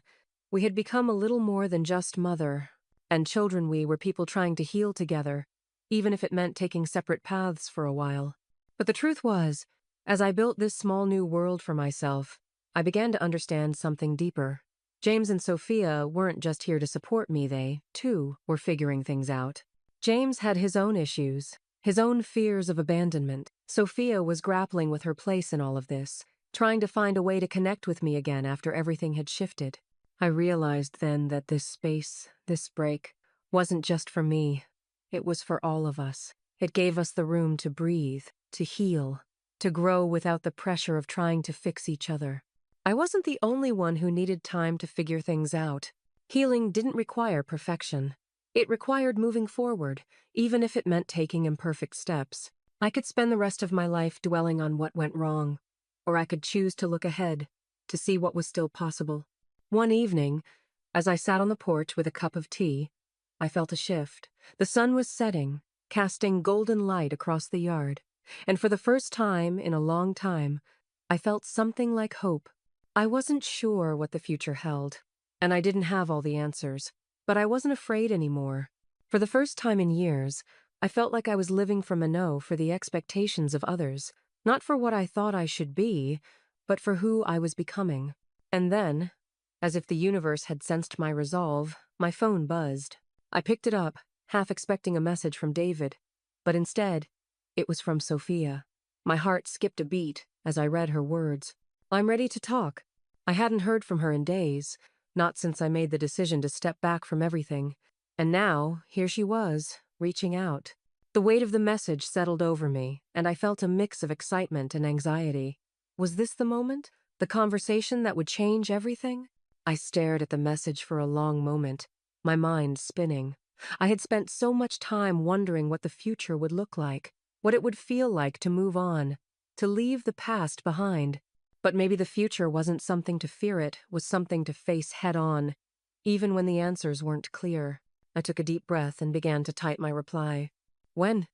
We had become a little more than just mother and children. We were people trying to heal together, even if it meant taking separate paths for a while. But the truth was, as I built this small new world for myself, I began to understand something deeper. James and Sophia weren't just here to support me, they, too, were figuring things out. James had his own issues, his own fears of abandonment. Sophia was grappling with her place in all of this, trying to find a way to connect with me again after everything had shifted. I realized then that this space, this break, wasn't just for me. It was for all of us. It gave us the room to breathe, to heal, to grow without the pressure of trying to fix each other. I wasn't the only one who needed time to figure things out. Healing didn't require perfection. It required moving forward, even if it meant taking imperfect steps. I could spend the rest of my life dwelling on what went wrong, or I could choose to look ahead, to see what was still possible. One evening, as I sat on the porch with a cup of tea, I felt a shift. The sun was setting, casting golden light across the yard, and for the first time in a long time, I felt something like hope. I wasn't sure what the future held, and I didn't have all the answers, but I wasn't afraid anymore. For the first time in years, I felt like I was living from a no for the expectations of others, not for what I thought I should be, but for who I was becoming. And then, as if the universe had sensed my resolve, my phone buzzed. I picked it up, half expecting a message from David, but instead, it was from Sophia. My heart skipped a beat as I read her words. "I'm ready to talk." I hadn't heard from her in days, not since I made the decision to step back from everything. And now, here she was, reaching out. The weight of the message settled over me, and I felt a mix of excitement and anxiety. Was this the moment? The conversation that would change everything? I stared at the message for a long moment, my mind spinning. I had spent so much time wondering what the future would look like, what it would feel like to move on, to leave the past behind. But maybe the future wasn't something to fear, it was something to face head on, even when the answers weren't clear. I took a deep breath and began to type my reply. When?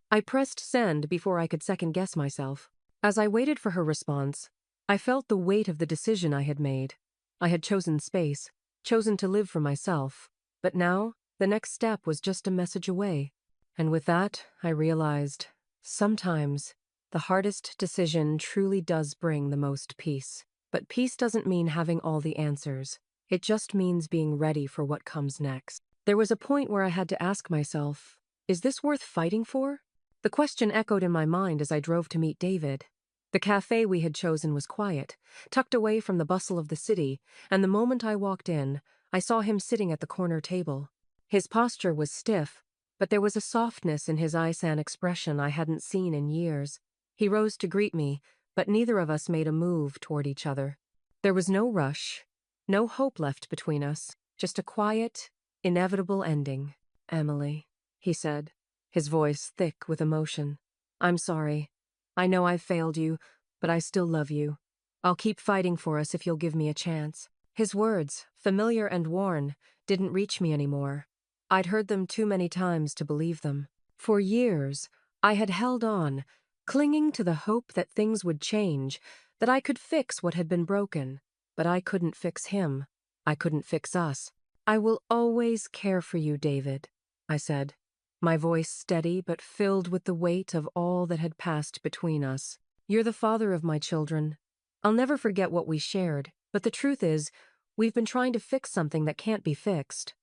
I pressed send before I could second-guess myself. As I waited for her response, I felt the weight of the decision I had made. I had chosen space, chosen to live for myself, but now the next step was just a message away. And with that, I realized, sometimes the hardest decision truly does bring the most peace. But peace doesn't mean having all the answers. It just means being ready for what comes next. There was a point where I had to ask myself, is this worth fighting for? The question echoed in my mind as I drove to meet David. The cafe we had chosen was quiet, tucked away from the bustle of the city, and the moment I walked in, I saw him sitting at the corner table. His posture was stiff, but there was a softness in his eyes and expression I hadn't seen in years. He rose to greet me, but neither of us made a move toward each other. There was no rush, no hope left between us, just a quiet, inevitable ending. "Emily," he said, his voice thick with emotion. "I'm sorry. I know I've failed you, but I still love you. I'll keep fighting for us if you'll give me a chance." His words, familiar and worn, didn't reach me anymore. I'd heard them too many times to believe them. For years, I had held on, clinging to the hope that things would change, that I could fix what had been broken. but I couldn't fix him. I couldn't fix us. I will always care for you, David, I said, my voice steady but filled with the weight of all that had passed between us. You're the father of my children. I'll never forget what we shared, but the truth is, we've been trying to fix something that can't be fixed.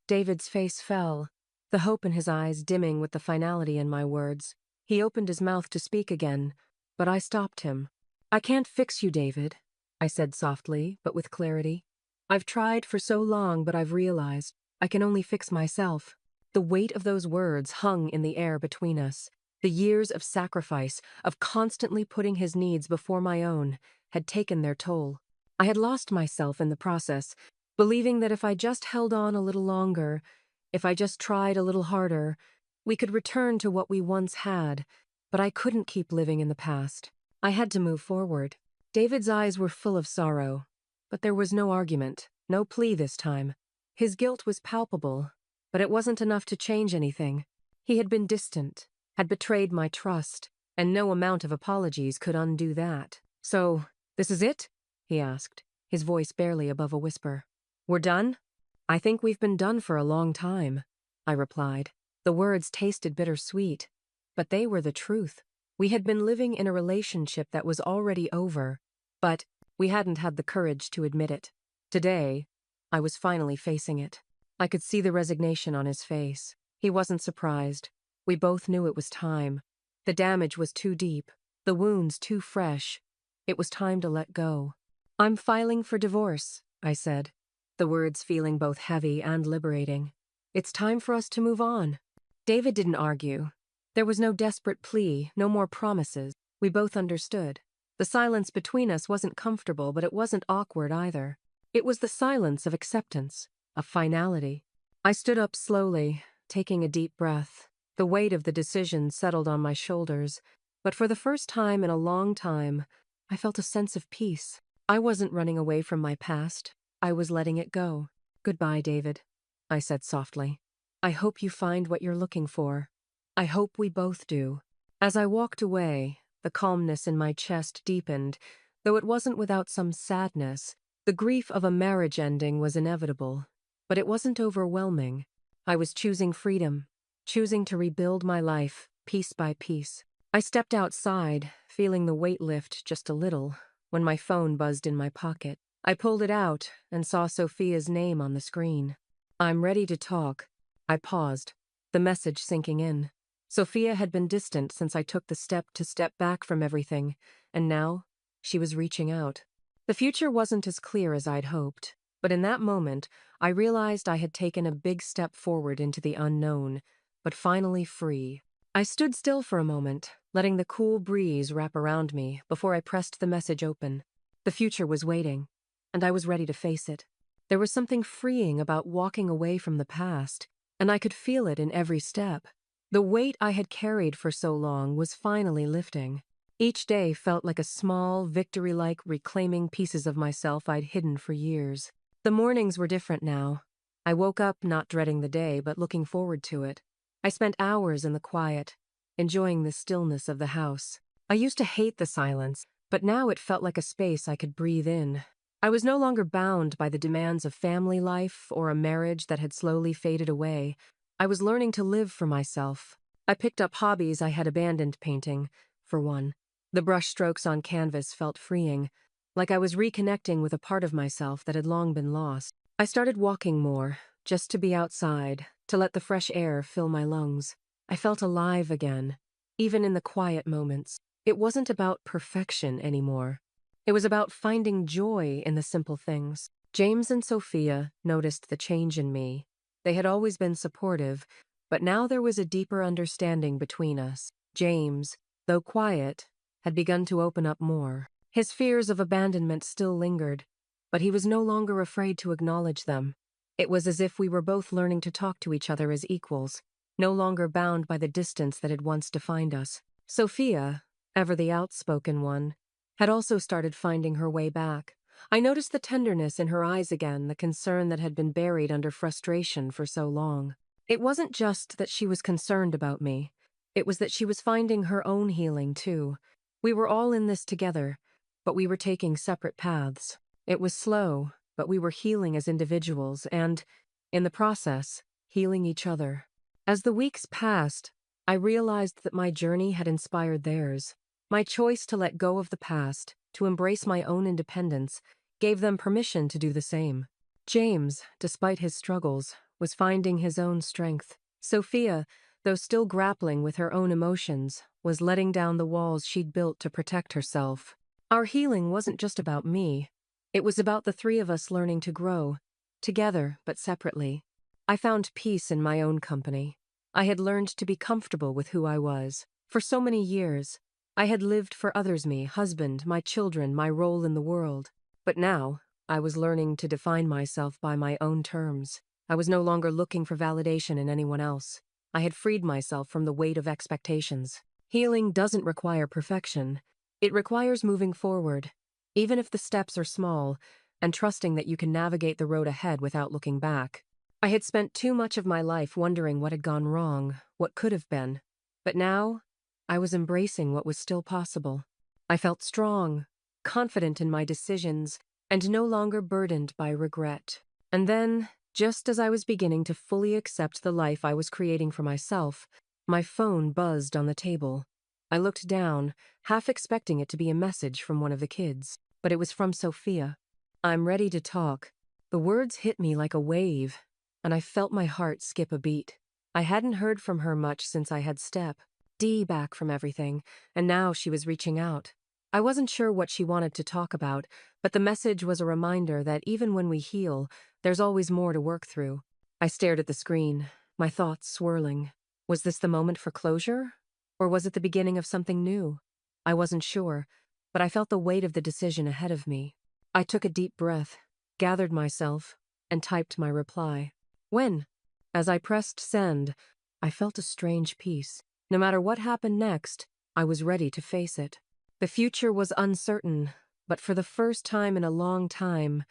David's face fell, the hope in his eyes dimming with the finality in my words. He opened his mouth to speak again, but I stopped him. I can't fix you, David, I said softly, but with clarity. I've tried for so long, but I've realized I can only fix myself. The weight of those words hung in the air between us. The years of sacrifice, of constantly putting his needs before my own, had taken their toll. I had lost myself in the process, believing that if I just held on a little longer, if I just tried a little harder, we could return to what we once had. But I couldn't keep living in the past. I had to move forward. David's eyes were full of sorrow, but there was no argument, no plea this time. His guilt was palpable, but it wasn't enough to change anything. He had been distant, had betrayed my trust, and no amount of apologies could undo that. So, this is it? He asked, his voice barely above a whisper. We're done? I think we've been done for a long time, I replied. The words tasted bittersweet, but they were the truth. We had been living in a relationship that was already over, but we hadn't had the courage to admit it. Today, I was finally facing it. I could see the resignation on his face. He wasn't surprised. We both knew it was time. The damage was too deep, the wounds too fresh. It was time to let go. I'm filing for divorce, I said, the words feeling both heavy and liberating. It's time for us to move on. David didn't argue. There was no desperate plea, no more promises. We both understood. The silence between us wasn't comfortable, but it wasn't awkward either. It was the silence of acceptance, of finality. I stood up slowly, taking a deep breath. The weight of the decision settled on my shoulders, but for the first time in a long time, I felt a sense of peace. I wasn't running away from my past. I was letting it go. Goodbye, David, I said softly. I hope you find what you're looking for. I hope we both do. As I walked away, the calmness in my chest deepened, though it wasn't without some sadness. The grief of a marriage ending was inevitable, but it wasn't overwhelming. I was choosing freedom, choosing to rebuild my life, piece by piece. I stepped outside, feeling the weight lift just a little, when my phone buzzed in my pocket. I pulled it out and saw Sophia's name on the screen. I'm ready to talk. I paused, the message sinking in. Sophia had been distant since I took the step to step back from everything, and now she was reaching out. The future wasn't as clear as I'd hoped, but in that moment, I realized I had taken a big step forward into the unknown, but finally free. I stood still for a moment, letting the cool breeze wrap around me before I pressed the message open. The future was waiting, and I was ready to face it. There was something freeing about walking away from the past, and I could feel it in every step. The weight I had carried for so long was finally lifting. Each day felt like a small, victory-like reclaiming pieces of myself I'd hidden for years. The mornings were different now. I woke up not dreading the day, but looking forward to it. I spent hours in the quiet, enjoying the stillness of the house. I used to hate the silence, but now it felt like a space I could breathe in. I was no longer bound by the demands of family life or a marriage that had slowly faded away. I was learning to live for myself. I picked up hobbies I had abandoned, painting, for one. The brushstrokes on canvas felt freeing, like I was reconnecting with a part of myself that had long been lost. I started walking more, just to be outside, to let the fresh air fill my lungs. I felt alive again, even in the quiet moments. It wasn't about perfection anymore. It was about finding joy in the simple things. James and Sophia noticed the change in me. They had always been supportive, but now there was a deeper understanding between us. James, though quiet, had begun to open up more. His fears of abandonment still lingered, but he was no longer afraid to acknowledge them. It was as if we were both learning to talk to each other as equals, no longer bound by the distance that had once defined us. Sophia, ever the outspoken one, had also started finding her way back. I noticed the tenderness in her eyes again, the concern that had been buried under frustration for so long. It wasn't just that she was concerned about me. It was that she was finding her own healing, too. We were all in this together, but we were taking separate paths. It was slow, but we were healing as individuals and, in the process, healing each other. As the weeks passed, I realized that my journey had inspired theirs. My choice to let go of the past, to embrace my own independence, gave them permission to do the same. James, despite his struggles, was finding his own strength. Sophia, though still grappling with her own emotions, was letting down the walls she'd built to protect herself. Our healing wasn't just about me. It was about the three of us learning to grow, together but separately. I found peace in my own company. I had learned to be comfortable with who I was. For so many years, I had lived for others, me, husband, my children, my role in the world. But now, I was learning to define myself by my own terms. I was no longer looking for validation in anyone else. I had freed myself from the weight of expectations. Healing doesn't require perfection. It requires moving forward, even if the steps are small, and trusting that you can navigate the road ahead without looking back. I had spent too much of my life wondering what had gone wrong, what could have been. But now, I was embracing what was still possible. I felt strong, confident in my decisions, and no longer burdened by regret. And then, just as I was beginning to fully accept the life I was creating for myself, my phone buzzed on the table. I looked down, half expecting it to be a message from one of the kids, but it was from Sophia. "I'm ready to talk." The words hit me like a wave, and I felt my heart skip a beat. I hadn't heard from her much since I had back from everything, and now she was reaching out. I wasn't sure what she wanted to talk about, but the message was a reminder that even when we heal, there's always more to work through. I stared at the screen, my thoughts swirling. Was this the moment for closure? Or was it the beginning of something new? I wasn't sure, but I felt the weight of the decision ahead of me. I took a deep breath, gathered myself, and typed my reply. When? As I pressed send, I felt a strange peace. No matter what happened next, I was ready to face it. The future was uncertain, but for the first time in a long time,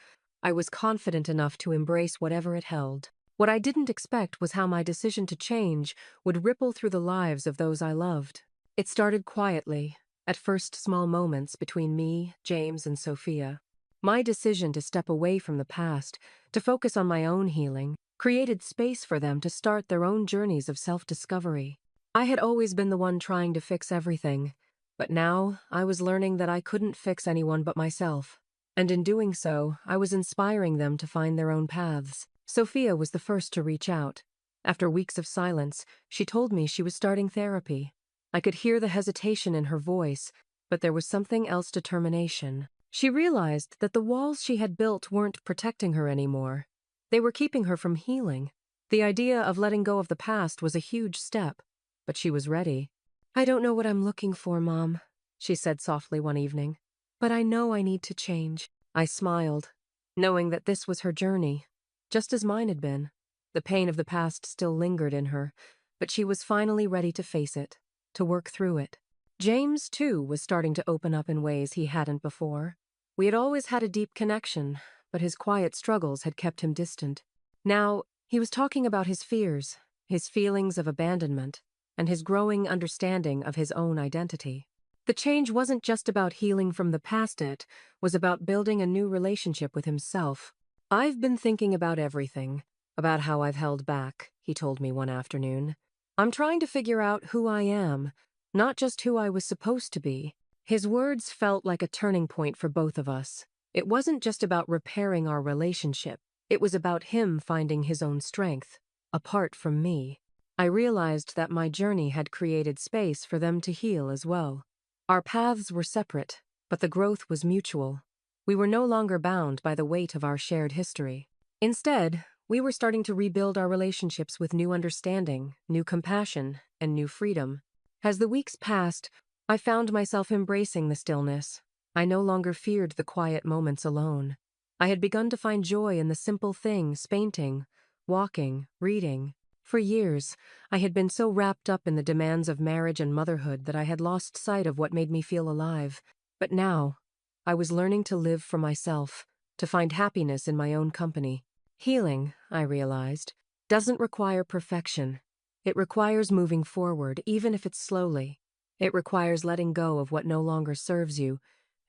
I was confident enough to embrace whatever it held. What I didn't expect was how my decision to change would ripple through the lives of those I loved. It started quietly, at first small moments between me, James, and Sophia. My decision to step away from the past, to focus on my own healing, created space for them to start their own journeys of self-discovery. I had always been the one trying to fix everything, but now I was learning that I couldn't fix anyone but myself. And in doing so, I was inspiring them to find their own paths. Sophia was the first to reach out. After weeks of silence, she told me she was starting therapy. I could hear the hesitation in her voice, but there was something else, determination. She realized that the walls she had built weren't protecting her anymore. They were keeping her from healing. The idea of letting go of the past was a huge step, but she was ready. "I don't know what I'm looking for, Mom," she said softly one evening, "but I know I need to change." I smiled, knowing that this was her journey, just as mine had been. The pain of the past still lingered in her, but she was finally ready to face it, to work through it. James, too, was starting to open up in ways he hadn't before. We had always had a deep connection, but his quiet struggles had kept him distant. Now, he was talking about his fears, his feelings of abandonment, and his growing understanding of his own identity. The change wasn't just about healing from the past, it was about building a new relationship with himself. "I've been thinking about everything, about how I've held back," he told me one afternoon. "I'm trying to figure out who I am, not just who I was supposed to be." His words felt like a turning point for both of us. It wasn't just about repairing our relationship. It was about him finding his own strength, apart from me. I realized that my journey had created space for them to heal as well. Our paths were separate, but the growth was mutual. We were no longer bound by the weight of our shared history. Instead, we were starting to rebuild our relationships with new understanding, new compassion, and new freedom. As the weeks passed, I found myself embracing the stillness. I no longer feared the quiet moments alone. I had begun to find joy in the simple things: painting, walking, reading. For years, I had been so wrapped up in the demands of marriage and motherhood that I had lost sight of what made me feel alive. But now, I was learning to live for myself, to find happiness in my own company. Healing, I realized, doesn't require perfection. It requires moving forward, even if it's slowly. It requires letting go of what no longer serves you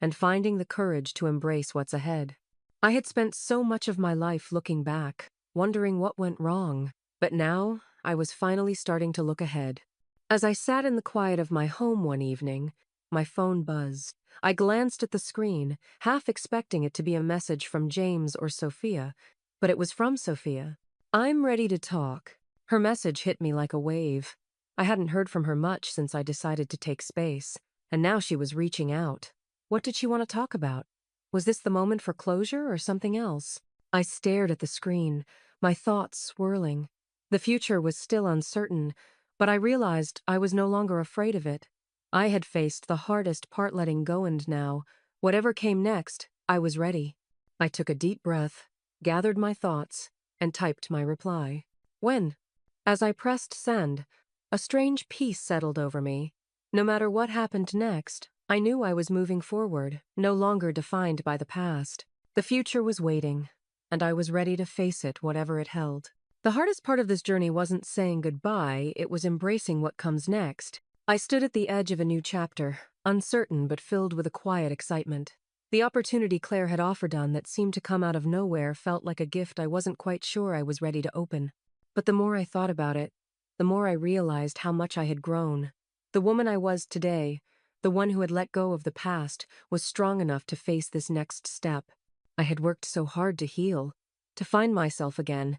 and finding the courage to embrace what's ahead. I had spent so much of my life looking back, wondering what went wrong, but now I was finally starting to look ahead. As I sat in the quiet of my home one evening, my phone buzzed. I glanced at the screen, half expecting it to be a message from James or Sophia, but it was from Sophia. "I'm ready to talk." Her message hit me like a wave. I hadn't heard from her much since I decided to take space, and now she was reaching out. What did she want to talk about? Was this the moment for closure or something else? I stared at the screen, my thoughts swirling. The future was still uncertain, but I realized I was no longer afraid of it. I had faced the hardest part letting go, and now, whatever came next, I was ready. I took a deep breath, gathered my thoughts, and typed my reply. When? As I pressed send, a strange peace settled over me. No matter what happened next, I knew I was moving forward, no longer defined by the past. The future was waiting, and I was ready to face it, whatever it held. The hardest part of this journey wasn't saying goodbye, it was embracing what comes next. I stood at the edge of a new chapter, uncertain but filled with a quiet excitement. The opportunity Claire had offered on that seemed to come out of nowhere felt like a gift I wasn't quite sure I was ready to open. But the more I thought about it, the more I realized how much I had grown. The woman I was today, the one who had let go of the past, was strong enough to face this next step. I had worked so hard to heal, to find myself again,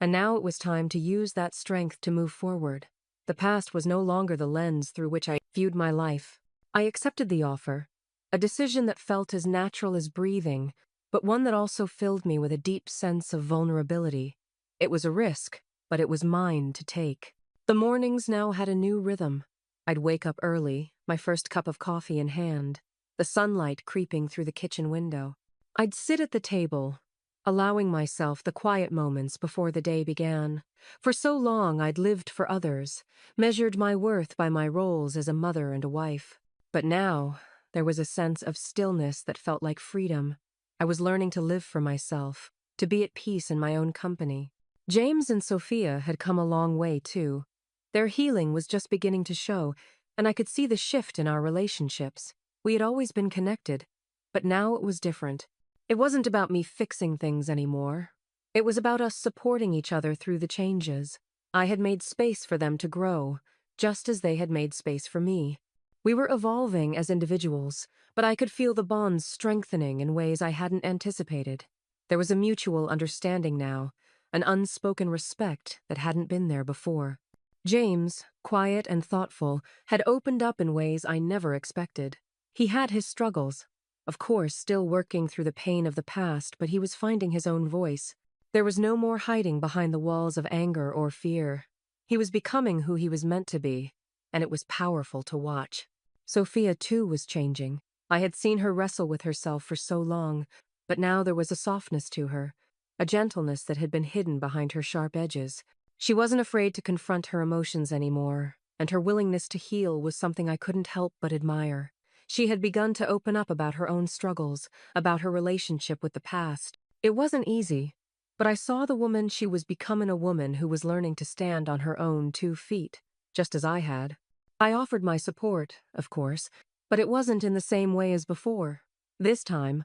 and now it was time to use that strength to move forward. The past was no longer the lens through which I viewed my life. I accepted the offer, a decision that felt as natural as breathing, but one that also filled me with a deep sense of vulnerability. It was a risk, but it was mine to take. The mornings now had a new rhythm. I'd wake up early, my first cup of coffee in hand, the sunlight creeping through the kitchen window. I'd sit at the table, allowing myself the quiet moments before the day began. For so long I'd lived for others, measured my worth by my roles as a mother and a wife. But now, there was a sense of stillness that felt like freedom. I was learning to live for myself, to be at peace in my own company. James and Sophia had come a long way, too. Their healing was just beginning to show, and I could see the shift in our relationships. We had always been connected, but now it was different. It wasn't about me fixing things anymore. It was about us supporting each other through the changes. I had made space for them to grow, just as they had made space for me. We were evolving as individuals, but I could feel the bonds strengthening in ways I hadn't anticipated. There was a mutual understanding now, an unspoken respect that hadn't been there before. James, quiet and thoughtful, had opened up in ways I never expected. He had his struggles. Of course, still working through the pain of the past, but he was finding his own voice. There was no more hiding behind the walls of anger or fear. He was becoming who he was meant to be, and it was powerful to watch. Sophia, too, was changing. I had seen her wrestle with herself for so long, but now there was a softness to her, a gentleness that had been hidden behind her sharp edges. She wasn't afraid to confront her emotions anymore, and her willingness to heal was something I couldn't help but admire. She had begun to open up about her own struggles, about her relationship with the past. It wasn't easy, but I saw the woman she was becoming, a woman who was learning to stand on her own 2 feet, just as I had. I offered my support, of course, but it wasn't in the same way as before. This time,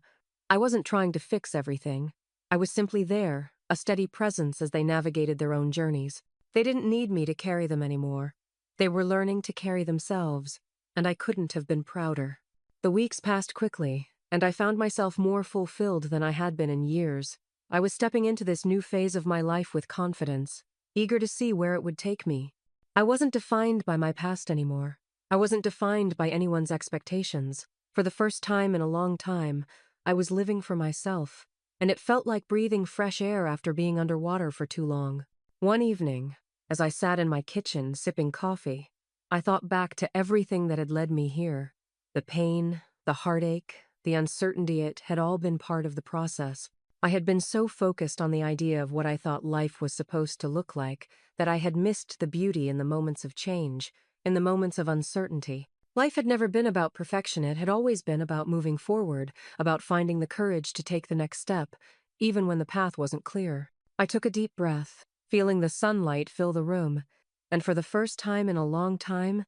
I wasn't trying to fix everything. I was simply there, a steady presence as they navigated their own journeys. They didn't need me to carry them anymore. They were learning to carry themselves, and I couldn't have been prouder. The weeks passed quickly, and I found myself more fulfilled than I had been in years. I was stepping into this new phase of my life with confidence, eager to see where it would take me. I wasn't defined by my past anymore. I wasn't defined by anyone's expectations. For the first time in a long time, I was living for myself, and it felt like breathing fresh air after being underwater for too long. One evening, as I sat in my kitchen sipping coffee, I thought back to everything that had led me here. The pain, the heartache, the uncertainty, it had all been part of the process. I had been so focused on the idea of what I thought life was supposed to look like that I had missed the beauty in the moments of change, in the moments of uncertainty. Life had never been about perfection, it had always been about moving forward, about finding the courage to take the next step, even when the path wasn't clear. I took a deep breath, feeling the sunlight fill the room, and for the first time in a long time,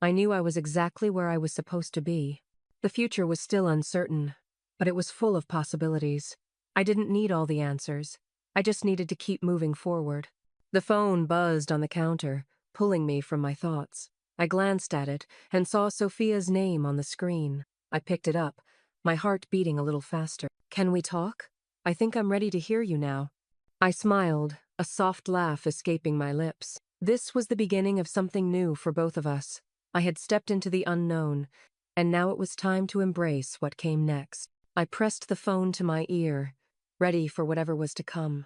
I knew I was exactly where I was supposed to be. The future was still uncertain, but it was full of possibilities. I didn't need all the answers. I just needed to keep moving forward. The phone buzzed on the counter, pulling me from my thoughts. I glanced at it and saw Sophia's name on the screen. I picked it up, my heart beating a little faster. Can we talk? I think I'm ready to hear you now. I smiled, a soft laugh escaping my lips. This was the beginning of something new for both of us. I had stepped into the unknown, and now it was time to embrace what came next. I pressed the phone to my ear, ready for whatever was to come.